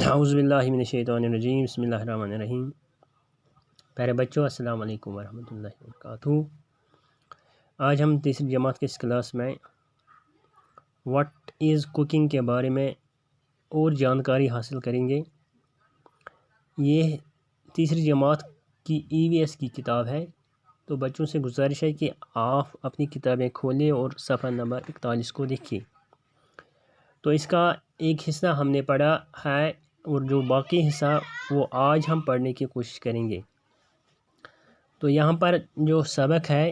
औज़ुबिल्लाहि मिनश्शैतानिर्रजीम बिस्मिल्लाहिर्रहमानिर्रहीम। प्यारे बच्चों, अस्सलाम वालेकुम वरहमतुल्लाहि वबरकातुहू। आज हम तीसरी जमात की इस क्लास में व्हाट इज़ कुकिंग के बारे में और जानकारी हासिल करेंगे। ये तीसरी जमात की EVS की किताब है, तो बच्चों से गुजारिश है कि आप अपनी किताबें खोलें और सफ़ा नंबर 41 को देखिए। तो इसका एक हिस्सा हमने पढ़ा है और जो बाकी हिस्सा वो आज हम पढ़ने की कोशिश करेंगे। तो यहाँ पर जो सबक है,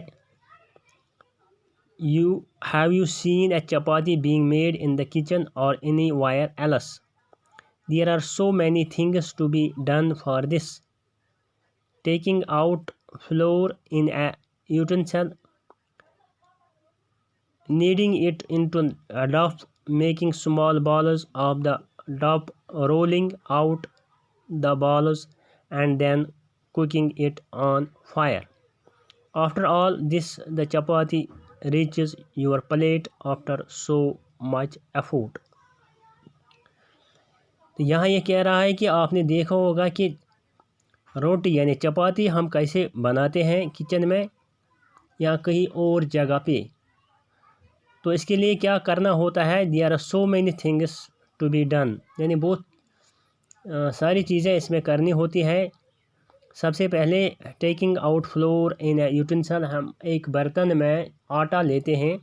have you seen a chapati being made in the kitchen और anywhere else? There are so many things to be done for this, taking out flour in a utensil, kneading it into a dough, making small balls of the dough, rolling out the balls, and then cooking it on fire. After all this, the chapati reaches your plate after so much effort. तो यहाँ ये कह रहा है कि आपने देखा होगा कि रोटी यानी चपाती हम कैसे बनाते हैं किचन में या कहीं और जगह पे। तो इसके लिए क्या करना होता है, there are so many things to be done, यानी बहुत सारी चीज़ें इसमें करनी होती है। सबसे पहले taking out flour in a utensil, हम एक बर्तन में आटा लेते हैं।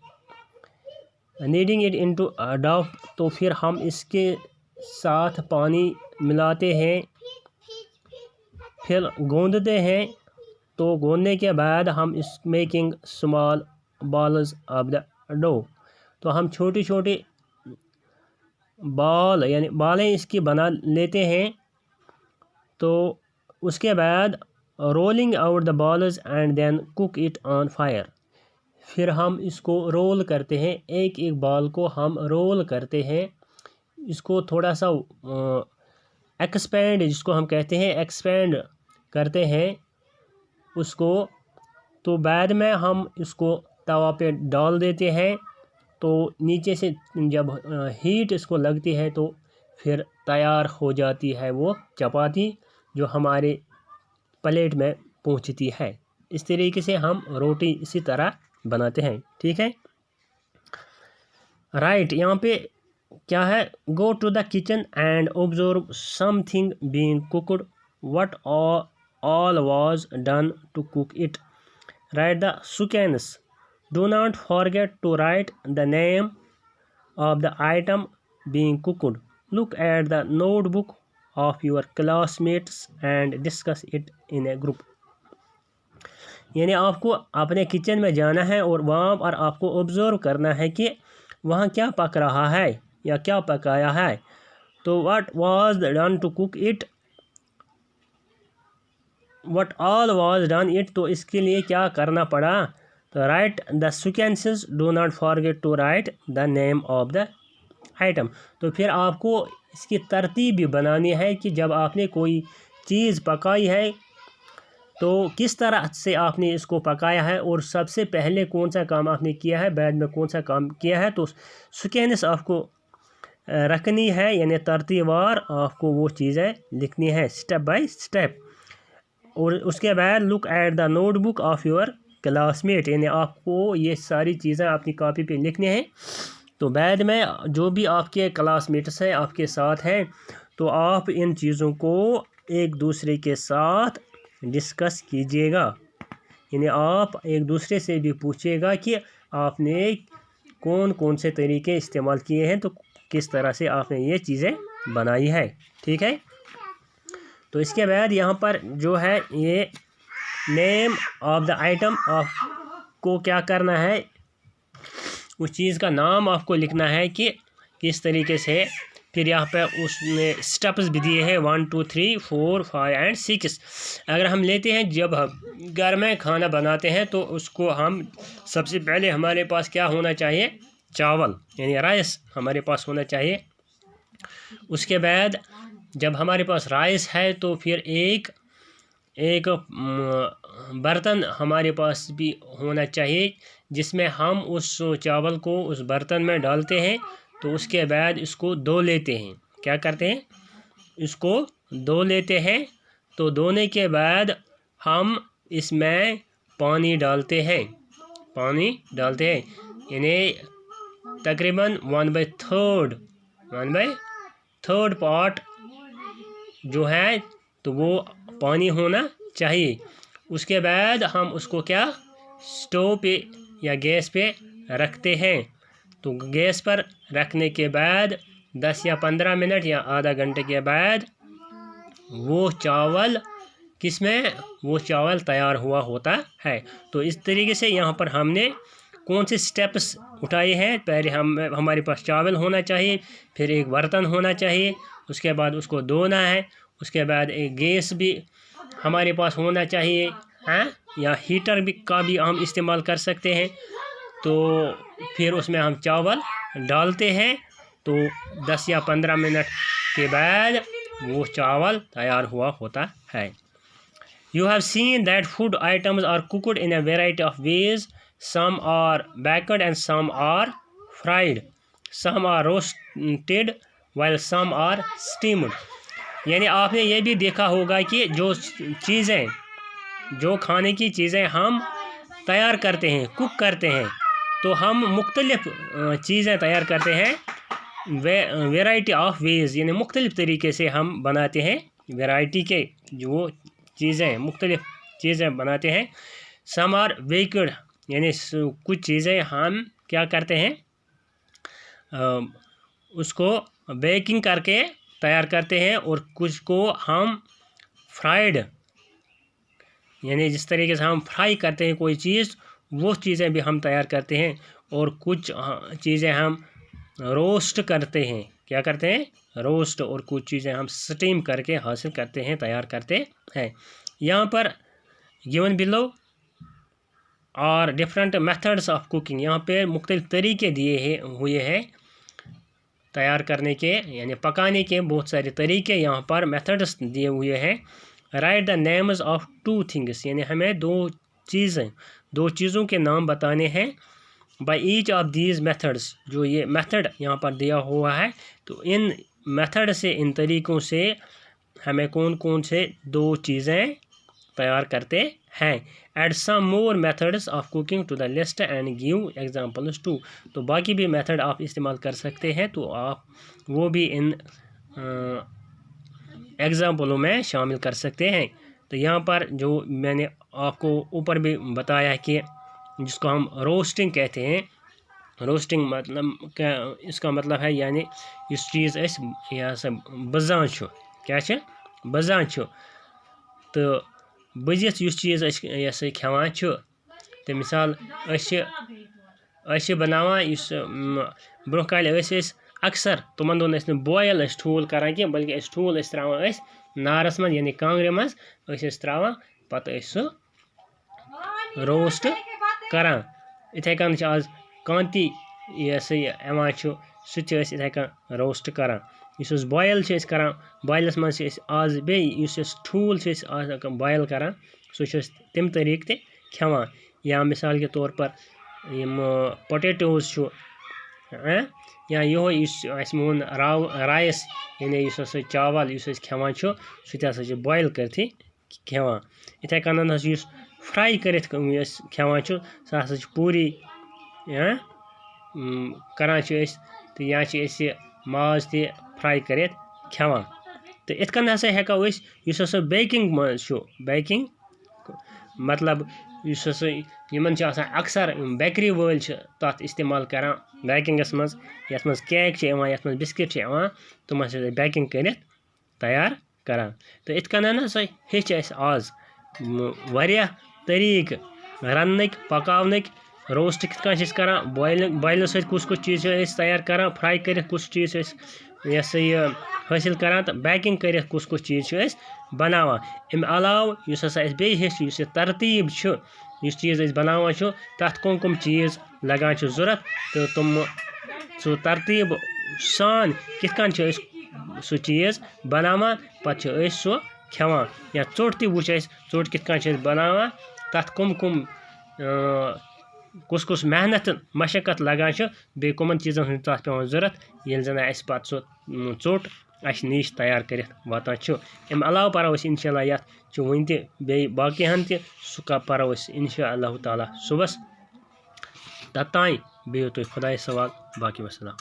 Kneading it into a dough, तो फिर हम इसके साथ पानी मिलाते हैं, फिर गूंदते हैं। तो गूंदने के बाद हम इस making small balls of the dough, तो हम छोटी छोटी बॉल यानी बालें इसकी बना लेते हैं। तो उसके बाद rolling out the balls and then cook it on fire, फिर हम इसको रोल करते हैं, एक एक बॉल को हम रोल करते हैं, इसको थोड़ा सा एक्सपेंड, जिसको हम कहते हैं एक्सपेंड करते हैं उसको। तो बाद में हम इसको तवा पे डाल देते हैं। तो नीचे से जब हीट इसको लगती है तो फिर तैयार हो जाती है वो चपाती जो हमारे प्लेट में पहुंचती है। इस तरीके से हम रोटी इसी तरह बनाते हैं, ठीक है। राइट, यहाँ पे क्या है, go to the kitchen and observe something being cooked, what all was done to cook it. Write the sequence. Do not forget to write the name of the item being cooked. Look at the notebook of your classmates and discuss it in a group. यानी आपको अपने kitchen में जाना है और वहाँ पर आपको ऑब्जर्व करना है कि वहाँ क्या पक रहा है या क्या पकाया है। तो what was done to cook it, What all was done it, तो इसके लिए क्या करना पड़ा। तो write the sequences, do not forget to write the name of the item. तो फिर आपको इसकी तरतीब भी बनानी है कि जब आपने कोई चीज़ पकाई है तो किस तरह से आपने इसको पकाया है और सबसे पहले कौन सा काम आपने किया है, बाद में कौन सा काम किया है। तो सीक्वेंस आपको रखनी है, यानी तरतीबवार आपको वो चीज़ें लिखनी है स्टेप बाय स्टेप। और उसके बाद look at the notebook of your classmate, यानी आपको ये सारी चीज़ें अपनी कॉपी पे लिखनी है। तो बाद में जो भी आपके क्लासमेट्स हैं आपके साथ हैं, तो आप इन चीज़ों को एक दूसरे के साथ डिस्कस कीजिएगा, यानी आप एक दूसरे से भी पूछिएगा कि आपने कौन कौन से तरीके इस्तेमाल किए हैं, तो किस तरह से आपने ये चीज़ें बनाई है, ठीक है। तो इसके बाद यहाँ पर जो है ये नेम ऑफ द आइटम, आपको क्या करना है, उस चीज़ का नाम आपको लिखना है कि किस तरीके से। फिर यहाँ पे उसने स्टेप्स भी दिए हैं 1 2 3 4 5 एंड 6। अगर हम लेते हैं जब हम घर में खाना बनाते हैं तो उसको हम सबसे पहले हमारे पास क्या होना चाहिए, चावल यानी राइस हमारे पास होना चाहिए। उसके बाद जब हमारे पास राइस है तो फिर एक बर्तन हमारे पास भी होना चाहिए जिसमें हम उस चावल को उस बर्तन में डालते हैं। तो उसके बाद इसको धो लेते हैं, क्या करते हैं, इसको धो लेते हैं। तो धोने के बाद हम इसमें पानी डालते हैं, यानी तकरीबन 1/3 पार्ट जो है तो वो पानी होना चाहिए। उसके बाद हम उसको क्या स्टोव पे या गैस पे रखते हैं। तो गैस पर रखने के बाद 10 या 15 मिनट या आधा घंटे के बाद वो चावल वो चावल तैयार हुआ होता है। तो इस तरीके से यहाँ पर हमने कौन से स्टेप्स उठाए हैं। पहले हमारे पास चावल होना चाहिए, फिर एक बर्तन होना चाहिए, उसके बाद उसको धोना है, उसके बाद एक गैस भी हमारे पास होना चाहिए, हैं, या हीटर का भी हम इस्तेमाल कर सकते हैं। तो फिर उसमें हम चावल डालते हैं। तो 10 या 15 मिनट के बाद वो चावल तैयार हुआ होता है। You have seen that food items are cooked in a variety of ways. Some are baked and some are fried. Some are roasted while some are steamed. यानी आपने ये भी देखा होगा कि जो खाने की चीज़ें हम तैयार करते हैं, कुक करते हैं, तो हम मुख्तलिफ चीज़ें तैयार करते हैं वेराइटी ऑफ वेज, यानी मुख्तलिफ तरीके से हम बनाते हैं। वेराइटी के जो चीज़ें मुख्तलिफ चीज़ें बनाते हैं। सम आर बेक्ड, यानी कुछ चीज़ें हम क्या करते हैं उसको बेकिंग करके तैयार करते हैं, और कुछ को हम फ्राइड, यानी जिस तरीके से हम फ्राई करते हैं कोई चीज़ वो चीज़ें भी हम तैयार करते हैं। और कुछ चीज़ें हम रोस्ट करते हैं, क्या करते हैं रोस्ट, और कुछ चीज़ें हम स्टीम करके हासिल करते हैं, तैयार करते हैं। यहाँ पर गिवन बिलो और डिफरेंट मेथड्स ऑफ कुकिंग, यहाँ पे मुख्तलिफ तरीके दिए हुए हैं तैयार करने के, यानी पकाने के बहुत सारे तरीके यहाँ पर मेथड्स दिए हुए हैं। Right the names of 2 things, यानी हमें दो चीज़ों के नाम बताने हैं। By each of these methods, जो ये मेथड यहाँ पर दिया हुआ है, तो इन मेथड से, इन तरीक़ों से हमें कौन कौन से 2 चीज़ें तैयार करते हैं। Add some more methods of cooking to the list and give examples too. तो बाकी भी मेथड आप इस्तेमाल कर सकते हैं, तो आप वो भी इन एग्जांपलों में शामिल कर सकते हैं। तो यहाँ पर जो मैंने आपको ऊपर भी बताया कि जिसको हम रोस्टिंग कहते हैं, रोस्टिंग मतलब क्या, इसका मतलब है यानी इस चीज़ यहाँ से बजान क्या बजान तो बजित इस चीज़ ये खेवान तो मिसाल बनावान ब्रोह काल अक्सर तुमन दोन बॉयल ठूल करान कि बल्कि ठूल त्रावान नारस मज यानी कांगरे मज त्रावान पत सह रोस्ट करान। इथे कन आज कांति ये सह इथे कन रोस्ट करान। इस बॉयल करान, बॉयलस मज आज बे ठूल बॉयल करान सह तम तरीक ते खेवान। या मिसाल के तौर पर पोटैटोज या यो मोन राइस यानी चावल खेवान सह बॉयल कर खेवान। इथे कन फ्राई कर खेवान सह पूरी करान तो या माज ते फ्राई कर खेवान। तो इत कन हसा हेको बेकिंग बेकिंग मतलब यमन अक्सर बेकरी वल तथ इस्तेमाल करान बेकिंगस मज, यथ मज केक यथ मज बिस्किट तुम बेकिंग कर तैयार करान। तो इत कन हसा हेच आज वारिया तरीक रन्नक पकावनक। रोस्ट कित कन करान, बॉयल सत कुछ चीज़ तैयार करान, फ्राई कर कुछ चीज़ ये हासिल करान, तो बेकिंग कर कुछ चीज़ बनावान। अम अलाव बे तरतीब इस चीज़ बनावान तथ कम चीज़ लगान ज़रूरत, तो तुम सो तरतीब सान कित कन सह चीज़ बनावान पत सह खेवान। या चोट ति वुच चोट कित कन बनावान, तथ कम कुछ मेहनत मशक्कत लगान बे कमन चीज़न तथ पेवान ज़रूरत, ये जन पत सह चोट अस नीश तैयार कर वातान अम अलाव परो इंशाल्लाह यत वन बे बाकियन सह परो इंशाअल्लाह ताला सुबह तत्तान बिहु तुम खुदा सवाल बाकी वसलाम।